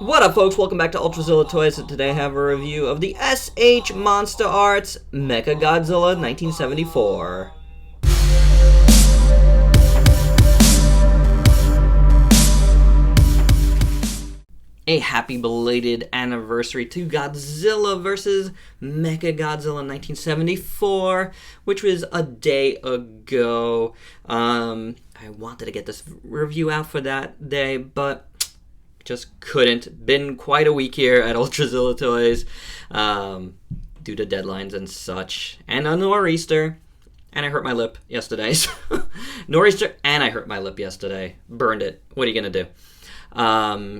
What up, folks? Welcome back to ULTRAZILLA Toys, and today I have a review of the SH Monsterarts Mechagodzilla 1974. A happy belated anniversary to Godzilla vs. Mechagodzilla 1974, which was a day ago. I wanted to get this review out for that day, but just couldn't. Been quite a week here at ULTRAZILLA Toys due to deadlines and such. And a nor'easter. And I hurt my lip yesterday. Nor'easter and I hurt my lip yesterday. Burned it. What are you going to do?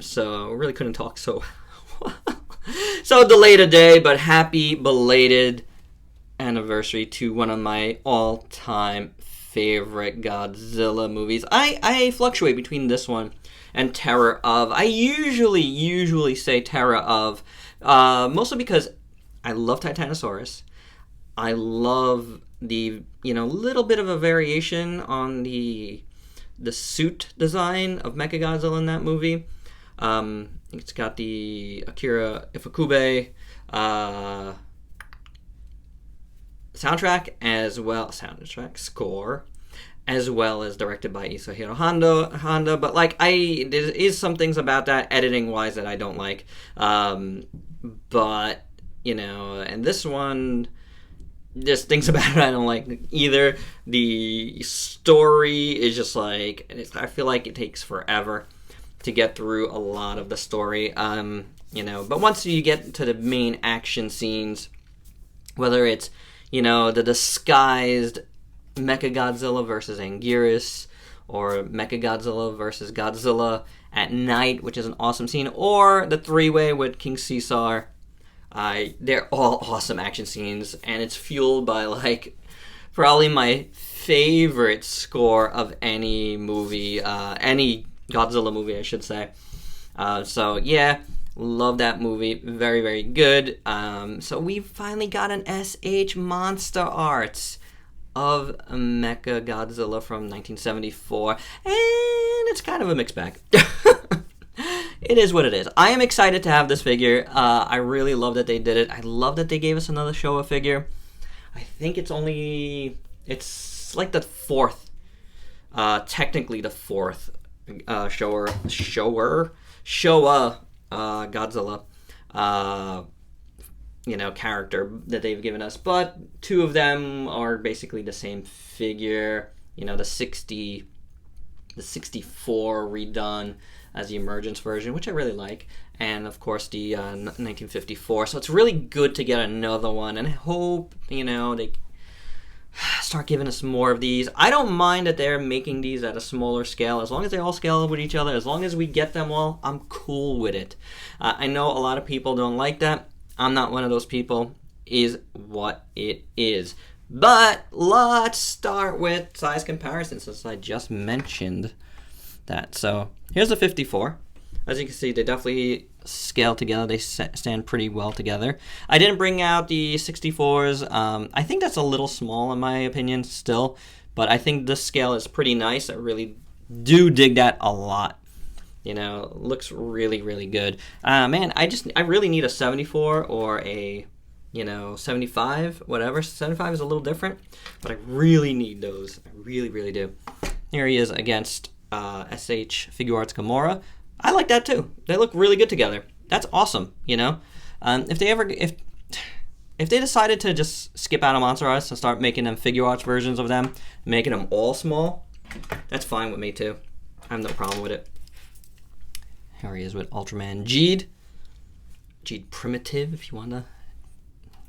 So really couldn't talk, so delayed a day, but happy belated anniversary to one of my all-time favorite Godzilla movies. I fluctuate between this one and Terror of. I usually say Terror of, mostly because I love Titanosaurus. I love the, little bit of a variation on the suit design of Mechagodzilla in that movie. It's got the Akira Ifukube soundtrack score, as well as directed by Isahiro Honda. But there is some things about that editing wise that I don't like. But and this one, just things about it I don't like either. The story is just I feel like it takes forever to get through a lot of the story. But once you get to the main action scenes, whether it's the disguised Mechagodzilla versus Anguirus, or Mechagodzilla versus Godzilla at night, which is an awesome scene, or the three-way with King Caesar. They're all awesome action scenes, and it's fueled by probably my favorite score of any movie, any Godzilla movie, I should say. So yeah, love that movie. Very, very good. So we finally got an SH Monsterarts of Mechagodzilla from 1974, and it's kind of a mixed bag. It is what it is. I am excited to have this figure. I really love that they did it. I love that they gave us another Showa figure. I think it's like the fourth, technically the fourth Showa Godzilla, character that they've given us. But two of them are basically the same figure. The 64 redone as the Emergence version, which I really like, and of course the 1954. So it's really good to get another one, and I hope they start giving us more of these. I don't mind that they're making these at a smaller scale, as long as they all scale with each other. As long as we get them all, I'm cool with it. I know a lot of people don't like that. I'm not one of those people. Is what it is. But let's start with size comparison, since I just mentioned that. So here's the 54. As you can see, they definitely scale together. They stand pretty well together. I didn't bring out the 64s. I think that's a little small in my opinion still, but I think this scale is pretty nice. I really do dig that a lot. Looks really, really good. Man, I really need a 74 or a 75, whatever. 75 is a little different, but I really need those. I really, really do. Here he is against SH Figuarts Gamora. I like that too. They look really good together. That's awesome. If they decided to just skip out of Monsterarts and start making them Figuarts versions of them, making them all small, that's fine with me too. I have no problem with it. Here he is with Ultraman Jeed Primitive, if you want to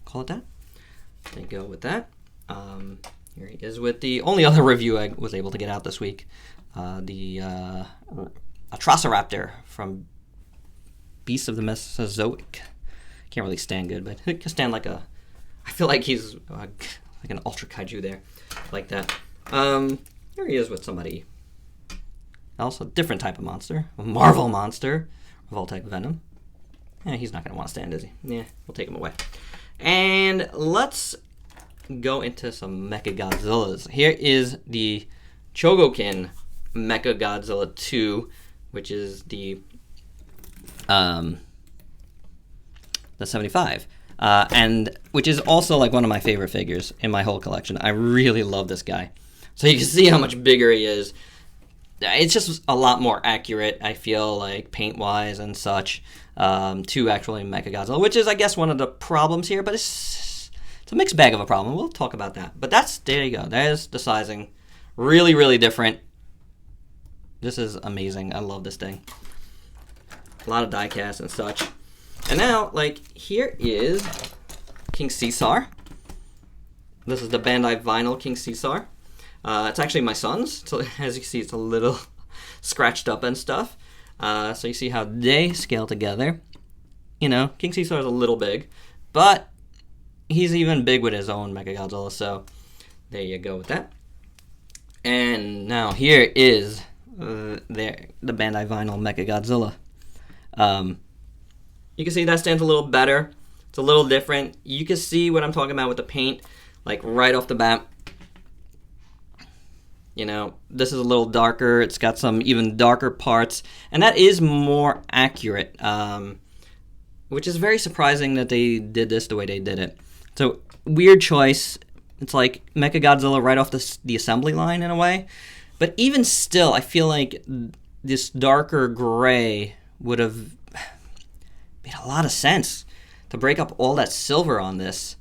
call it that. There you go with that. Here he is with the only other review I was able to get out this week. The Atrociraptor from Beasts of the Mesozoic. Can't really stand good, but he can stand I feel like he's like an ultra kaiju there. Like that. Here he is with somebody else, a different type of monster. A Marvel monster. Voltec Venom. He's not going to want to stand, is he? Yeah, we'll take him away. And let's go into some Mechagodzillas. Here is the Chogokin Mechagodzilla 2, which is the the 75. And which is also like one of my favorite figures in my whole collection. I really love this guy. So you can see how much bigger he is. It's just a lot more accurate, I feel like, paint-wise and such, to actually Mechagodzilla, which is, I guess, one of the problems here, but it's a mixed bag of a problem. We'll talk about that. But there you go. There's the sizing. Really, really different. This is amazing. I love this thing. A lot of die cast and such. And now, like, here is King Caesar. This is the Bandai vinyl King Caesar. It's actually my son's. So as you can see, it's a little scratched up and stuff. So you see how they scale together. You know, King Caesar is a little big, but he's even big with his own Mechagodzilla. So there you go with that. And now here is the Bandai vinyl Mechagodzilla. You can see that stands a little better. It's a little different. You can see what I'm talking about with the paint, like right off the bat. You know, this is a little darker. It's got some even darker parts, and that is more accurate, which is very surprising that they did this the way they did it. So, weird choice. It's like Mechagodzilla right off the assembly line in a way. But even still, I feel like this darker gray would have made a lot of sense to break up all that silver on this.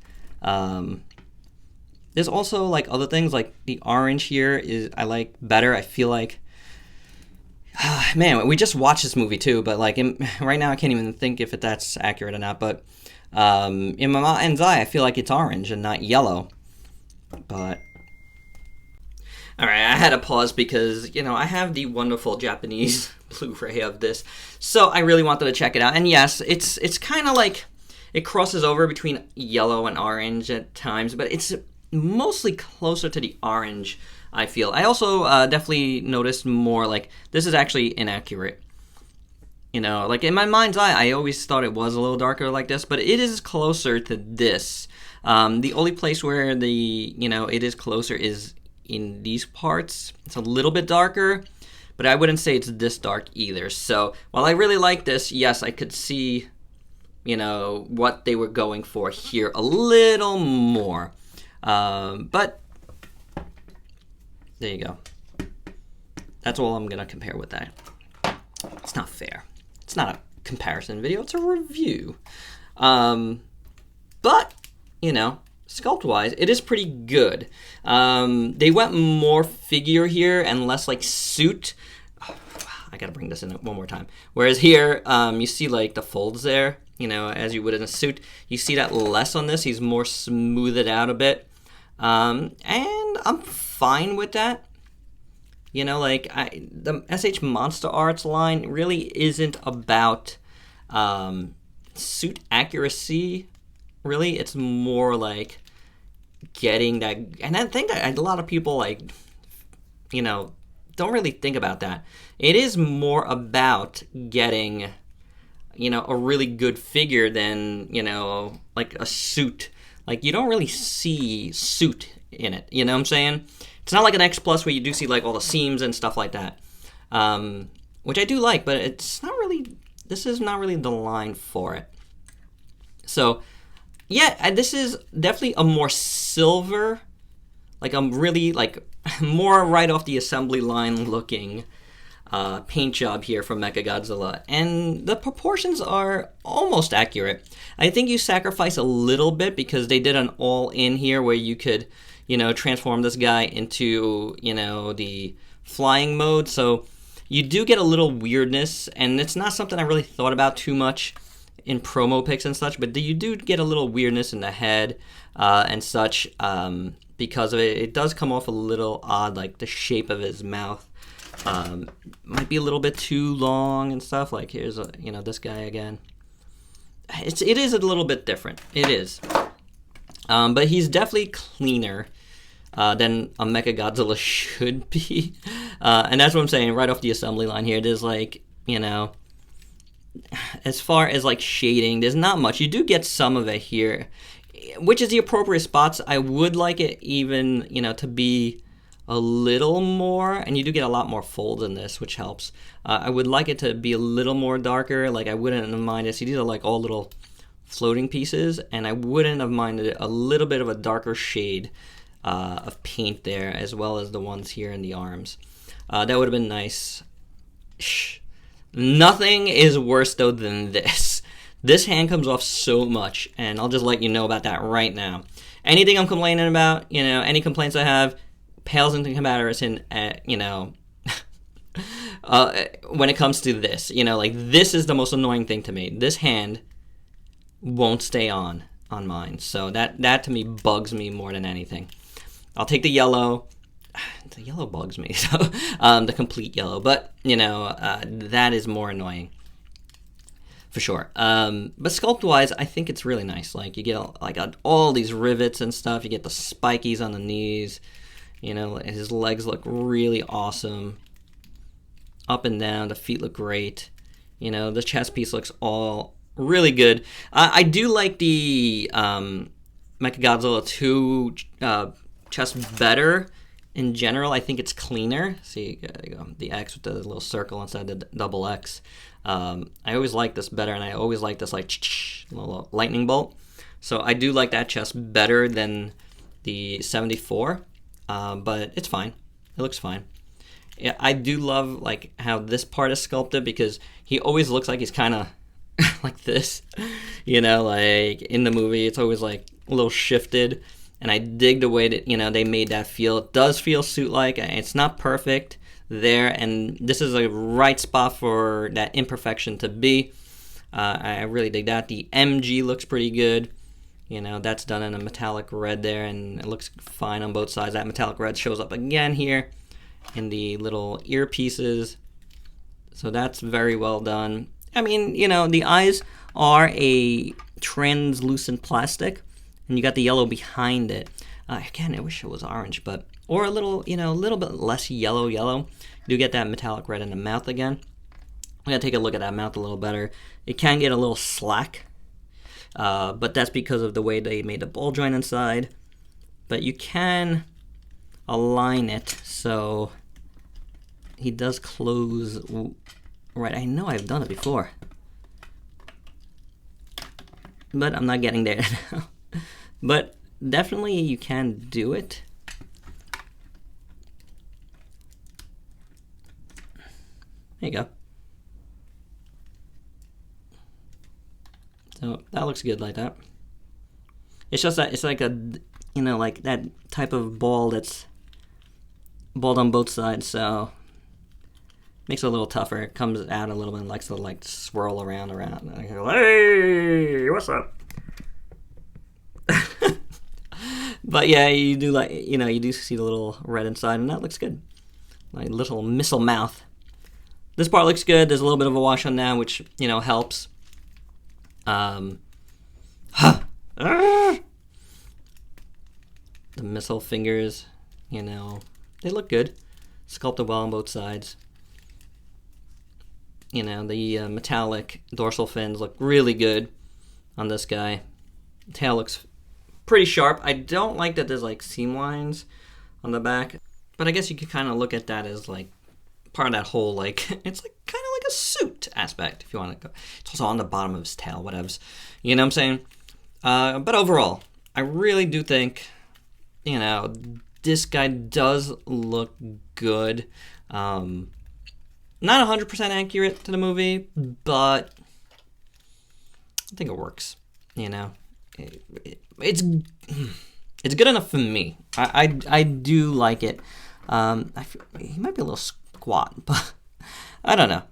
There's also like other things, like the orange here is I like better. I feel like, man, we just watched this movie too, but like right now I can't even think if that's accurate or not. But in my mind's eye, I feel like it's orange and not yellow. But all right, I had to pause because, you know, I have the wonderful Japanese Blu-ray of this, so I really wanted to check it out. And yes, it's kind of like it crosses over between yellow and orange at times, but it's mostly closer to the orange, I feel. I also definitely noticed more like this is actually inaccurate. You know, like in my mind's eye, I always thought it was a little darker like this, but it is closer to this. The only place where it is closer is in these parts. It's a little bit darker, but I wouldn't say it's this dark either. So while I really like this, yes, I could see, you know, what they were going for here a little more. But there you go. That's all I'm gonna compare with that. It's not fair. It's not a comparison video. It's a review. But you know, sculpt wise, it is pretty good. They went more figure here and less like suit. Oh, I gotta bring this in one more time. Whereas here, you see like the folds there. You know, as you would in a suit, you see that less on this. He's more smoothed out a bit. And I'm fine with that. You know, like the SH Monsterarts line really isn't about suit accuracy. Really, it's more like getting that. And I think that a lot of people, like, you know, don't really think about that. It is more about getting, you know, a really good figure than, you know, like a suit. Like, you don't really see suit in it, you know what I'm saying? It's not like an X Plus where you do see, like, all the seams and stuff like that, which I do like, but it's not really, this is not really the line for it. So, yeah, this is definitely a more silver, like, I'm really, like, more right off the assembly line looking paint job here from Mechagodzilla, and the proportions are almost accurate. I think you sacrifice a little bit because they did an all-in here where you could, you know, transform this guy into, you know, the flying mode, so you do get a little weirdness, and it's not something I really thought about too much in promo pics and such, but you do get a little weirdness in the head and such because of it. It does come off a little odd, like the shape of his mouth. Might be a little bit too long and stuff. Like here's you know, this guy again. It is a little bit different. It is, but he's definitely cleaner than a Mechagodzilla should be, and that's what I'm saying. Right off the assembly line here, there's like, you know, as far as like shading, there's not much. You do get some of it here, which is the appropriate spots. I would like it even, you know, to be a little more, and you do get a lot more folds in this, which helps. I would like it to be a little more darker. Like, I wouldn't have minded. See, these are like all little floating pieces, and I wouldn't have minded a little bit of a darker shade of paint there, as well as the ones here in the arms. That would have been nice. Nothing is worse though than this. This hand comes off so much, and I'll just let you know about that right now. Anything I'm complaining about, you know, any complaints I have, pales into comparison at, you know, when it comes to this. You know, like, this is the most annoying thing to me. This hand won't stay on mine. So that to me bugs me more than anything. I'll take the yellow. The yellow bugs me, so the complete yellow. But, you know, that is more annoying. For sure. But sculpt-wise, I think it's really nice. Like, you get like all these rivets and stuff. You get the spikies on the knees. You know, his legs look really awesome. Up and down, the feet look great. You know, the chest piece looks all really good. I do like the Mechagodzilla 2 chest better in general. I think it's cleaner. See, there you go. The X with the little circle inside the double X. I always like this better, and I always like this like little lightning bolt. So I do like that chest better than the 74. But it's fine. It looks fine. Yeah, I do love like how this part is sculpted, because he always looks like he's kind of like this. You know, like in the movie, it's always like a little shifted. And I dig the way that, you know, they made that feel. It does feel suit-like. It's not perfect there, and this is a right spot for that imperfection to be. I really dig that. The MG looks pretty good. You know, that's done in a metallic red there, and it looks fine on both sides. That metallic red shows up again here in the little earpieces. So that's very well done. I mean, you know, the eyes are a translucent plastic, and you got the yellow behind it. Again, I wish it was orange, but, or a little, you know, a little bit less yellow. You do get that metallic red in the mouth again. I'm going to take a look at that mouth a little better. It can get a little slack. But that's because of the way they made the ball joint inside. But you can align it so he does close right. I know I've done it before, but I'm not getting there now. But definitely you can do it. There you go. So that looks good like that. It's just that it's like a, you know, like that type of ball that's balled on both sides, so makes it a little tougher. It comes out a little bit and likes to like swirl around. And I go, hey, what's up? But yeah, you do like, you know, you do see the little red inside, and that looks good. Like little missile mouth. This part looks good. There's a little bit of a wash on that, which, you know, helps. The missile fingers, you know, they look good. Sculpted well on both sides. You know, the metallic dorsal fins look really good on this guy. Tail looks pretty sharp. I don't like that there's like seam lines on the back, but I guess you could kind of look at that as like part of that whole, like, it's like kind of like a suit aspect, if you want to go. It's also on the bottom of his tail, whatevs. You know what I'm saying? But overall, I really do think, you know, this guy does look good. Not 100% accurate to the movie, but I think it works. You know, it's good enough for me. I do like it. He might be a little squat, but I don't know.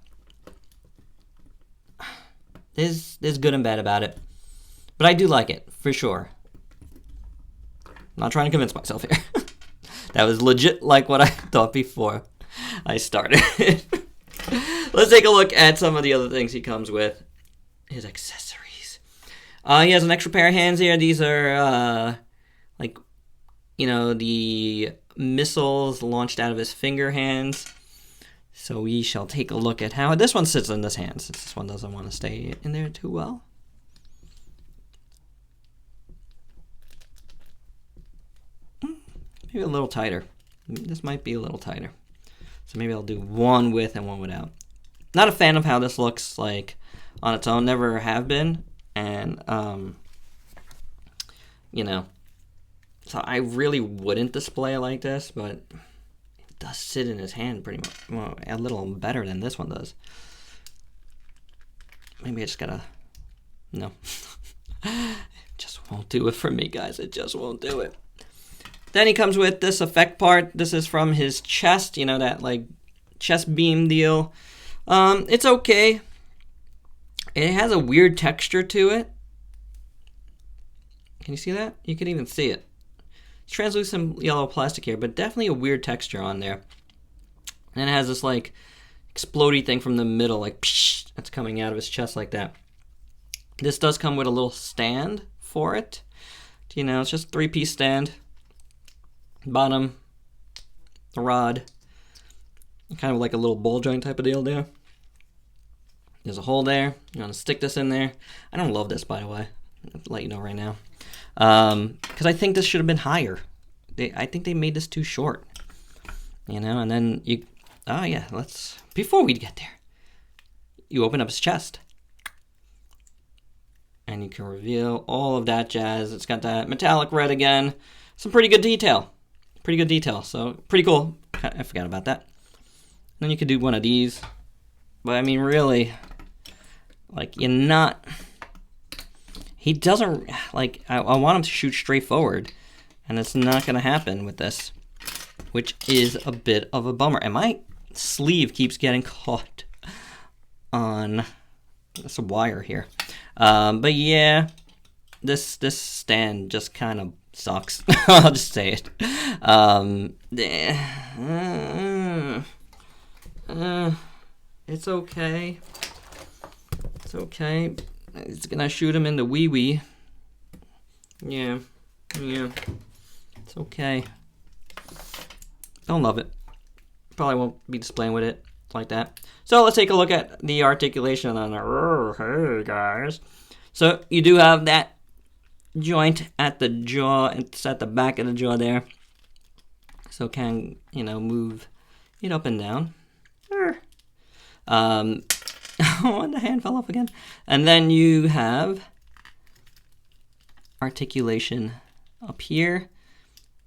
There's good and bad about it, but I do like it for sure. I'm not trying to convince myself here. That was legit like what I thought before I started. Let's take a look at some of the other things he comes with. His accessories. He has an extra pair of hands here. These are like, you know, the missiles launched out of his finger hands. So we shall take a look at how this one sits in this hand, since this one doesn't want to stay in there too well. Maybe a little tighter. This might be a little tighter. So maybe I'll do one with and one without. Not a fan of how this looks like on its own. Never have been. And, you know, so I really wouldn't display it like this, but it does sit in his hand pretty much, well, a little better than this one does. Maybe I just gotta, no. It just won't do it for me, guys. It just won't do it. Then he comes with this effect part. This is from his chest, you know, that like chest beam deal. It's okay. It has a weird texture to it. Can you see that? You can even see it. It's translucent yellow plastic here, but definitely a weird texture on there. And it has this like explodey thing from the middle, like psh, that's coming out of his chest like that. This does come with a little stand for it. You know, it's just a 3-piece stand. Bottom, the rod, kind of like a little ball joint type of deal there. There's a hole there. You want to stick this in there. I don't love this, by the way. I'll let you know right now. Because I think this should have been higher. I think they made this too short. You know, and then you... Oh, yeah, let's... Before we get there, you open up his chest. And you can reveal all of that jazz. It's got that metallic red again. Some pretty good detail. Pretty good detail. So, pretty cool. I forgot about that. Then you could do one of these. But, I mean, really... Like, you're not... He doesn't... Like, I want him to shoot straight forward. And it's not going to happen with this. Which is a bit of a bummer. And my sleeve keeps getting caught on this wire here. But, yeah. This stand just kind of sucks. I'll just say it. It's okay. It's okay. It's gonna shoot him in the wee-wee. Yeah. It's okay. Don't love it. Probably won't be displaying with it like that. So let's take a look at the articulation on the... Hey, guys. So you do have that joint at the jaw. It's at the back of the jaw there. So it can, you know, move it up and down. Oh, and the hand fell off again. And then you have articulation up here.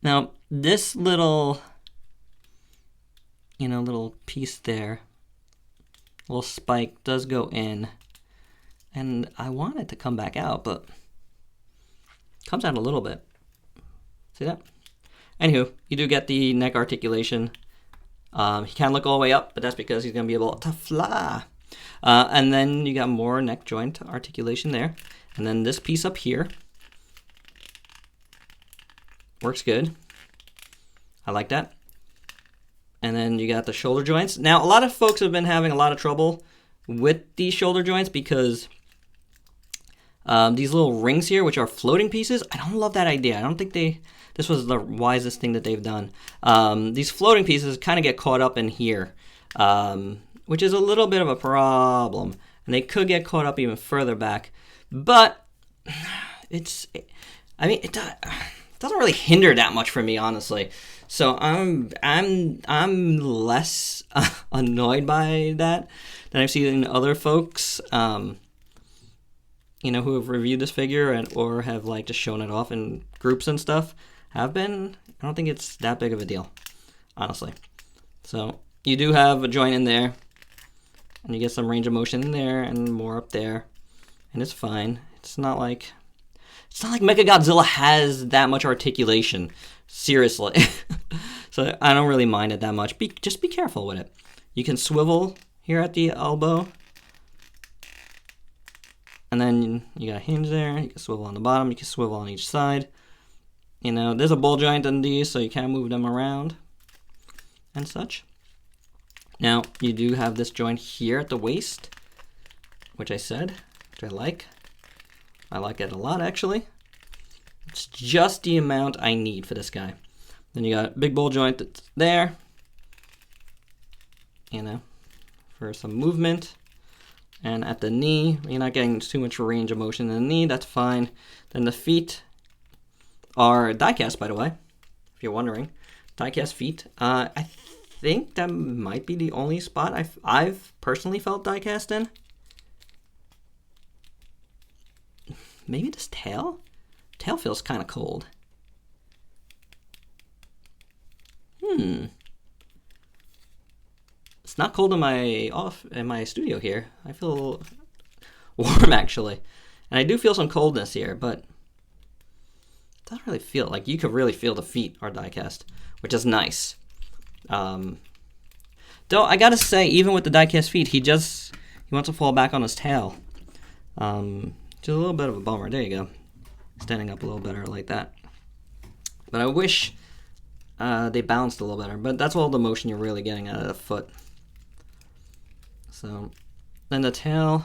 Now, this little, you know, little piece there, little spike does go in. And I want it to come back out, but it comes out a little bit. See that? Anywho, you do get the neck articulation. He can look all the way up, but that's because he's going to be able to fly. And then you got more neck joint articulation there. And then this piece up here works good. I like that. And then you got the shoulder joints. Now, a lot of folks have been having a lot of trouble with these shoulder joints because these little rings here, which are floating pieces, I don't love that idea. I don't think this was the wisest thing that they've done. These floating pieces kind of get caught up in here, which is a little bit of a problem. And they could get caught up even further back. But it doesn't really hinder that much for me, honestly. So I'm less annoyed by that than I've seen other folks, you know, who have reviewed this figure or have like just shown it off in groups and stuff have been. I don't think it's that big of a deal, honestly. So you do have a joint in there, and you get some range of motion in there and more up there, and it's fine. It's not like Mechagodzilla has that much articulation. Seriously. So I don't really mind it that much. Just be careful with it. You can swivel here at the elbow. And then you got a hinge there. You can swivel on the bottom. You can swivel on each side. You know, there's a ball joint in these, so you can move them around and such. Now, you do have this joint here at the waist, which I said, which I like. I like it a lot, actually. It's just the amount I need for this guy. Then you got a big ball joint that's there, you know, for some movement. And at the knee, you're not getting too much range of motion in the knee. That's fine. Then the feet are die-cast, by the way, if you're wondering. diecast feet. I think that might be the only spot I've personally felt diecast in. Maybe this tail? Tail feels kind of cold. It's not cold in my studio here. I feel warm actually. And I do feel some coldness here, but it doesn't really feel like you could really feel the feet are diecast, which is nice. Though I gotta say, even with the diecast feet, he wants to fall back on his tail. Just a little bit of a bummer. There you go. Standing up a little better like that. But I wish they balanced a little better. But that's all the motion you're really getting out of the foot. So then the tail,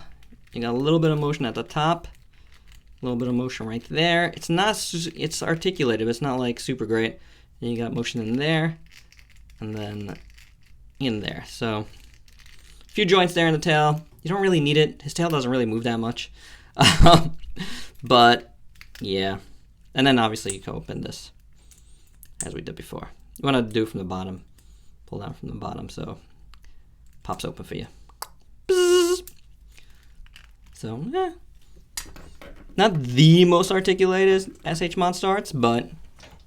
you got a little bit of motion at the top, a little bit of motion right there. It's articulated, but it's not like super great. And you got motion in there, and then in there. So a few joints there in the tail. You don't really need it. His tail doesn't really move that much. But yeah. And then obviously you can open this as we did before. You want to do from the bottom. Pull down from the bottom so it pops open for you. Bzzz. So, yeah. Not the most articulated SH Monsterarts, but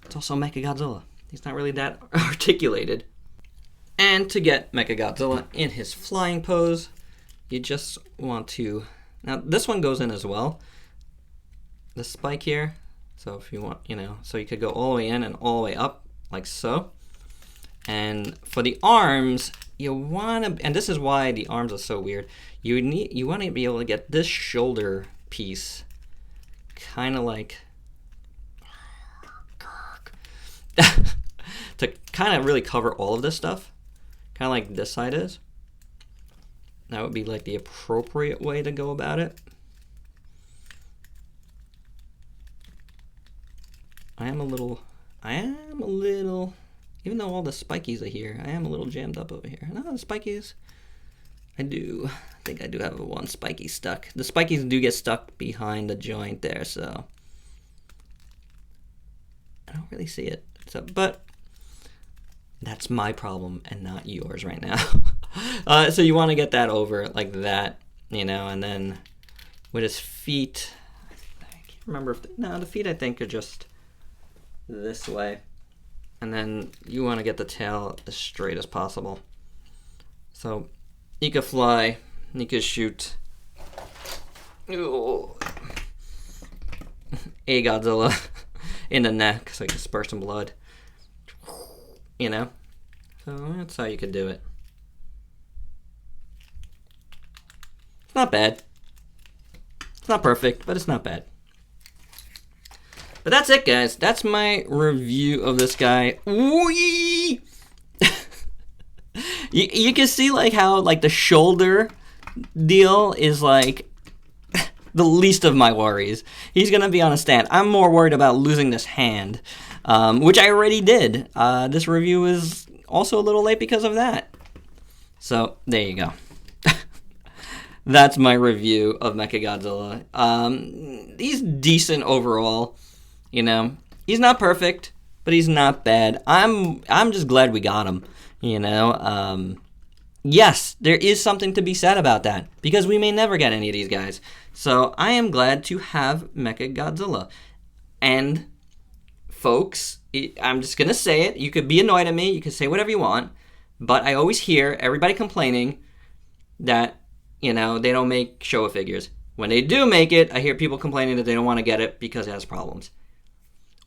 it's also Mechagodzilla. He's not really that articulated. And to get Mechagodzilla in his flying pose, you just want to... Now, this one goes in as well. The spike here. So if you want, so you could go all the way in and all the way up, like so. And for the arms, you want to... And this is why the arms are so weird. You want to be able to get this shoulder piece kind of like... to kind of really cover all of this stuff. Kind of like this side is. That would be like the appropriate way to go about it. I am a little, even though all the spikies are here, I am a little jammed up over here. No, the spikies, I think I do have one spiky stuck. The spikies do get stuck behind the joint there, so I don't really see it. So, but that's my problem and not yours right now. So you want to get that over like that, and then with his feet, I can't remember if, the feet I think are just this way. And then you want to get the tail as straight as possible. So you could fly, you could shoot. Ooh. A Godzilla in the neck so you can spurt some blood. So that's how you could do it. It's not bad. It's not perfect, but it's not bad. But that's it, guys. That's my review of this guy. Whee! you can see like how like the shoulder deal is like the least of my worries. He's gonna be on a stand. I'm more worried about losing this hand, which I already did. This review is also a little late because of that. So there you go. That's my review of Mechagodzilla. He's decent overall. He's not perfect, but he's not bad. I'm just glad we got him. Yes, there is something to be said about that because we may never get any of these guys. So I am glad to have Mechagodzilla. And folks, I'm just gonna say it. You could be annoyed at me. You can say whatever you want, but I always hear everybody complaining that they don't make Showa figures. When they do make it, I hear people complaining that they don't want to get it because it has problems.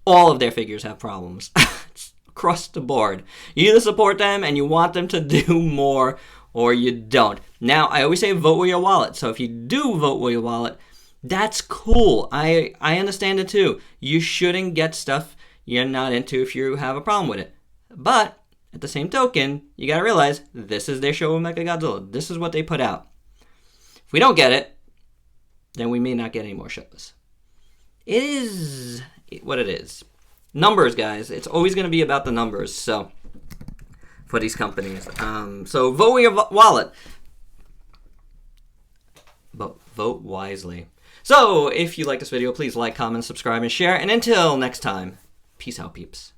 All of their figures have problems. It's across the board. You either support them and you want them to do more, or you don't. Now, I always say vote with your wallet. So if you do vote with your wallet, that's cool. I understand it too. You shouldn't get stuff you're not into if you have a problem with it. But at the same token, you gotta realize this is their show of Mechagodzilla. This is what they put out. If we don't get it, then we may not get any more shows. It is what it is. Numbers, guys. It's always going to be about the numbers. So, for these companies. So, vote with your wallet. But vote wisely. So, if you like this video, please like, comment, subscribe, and share. And until next time, peace out, peeps.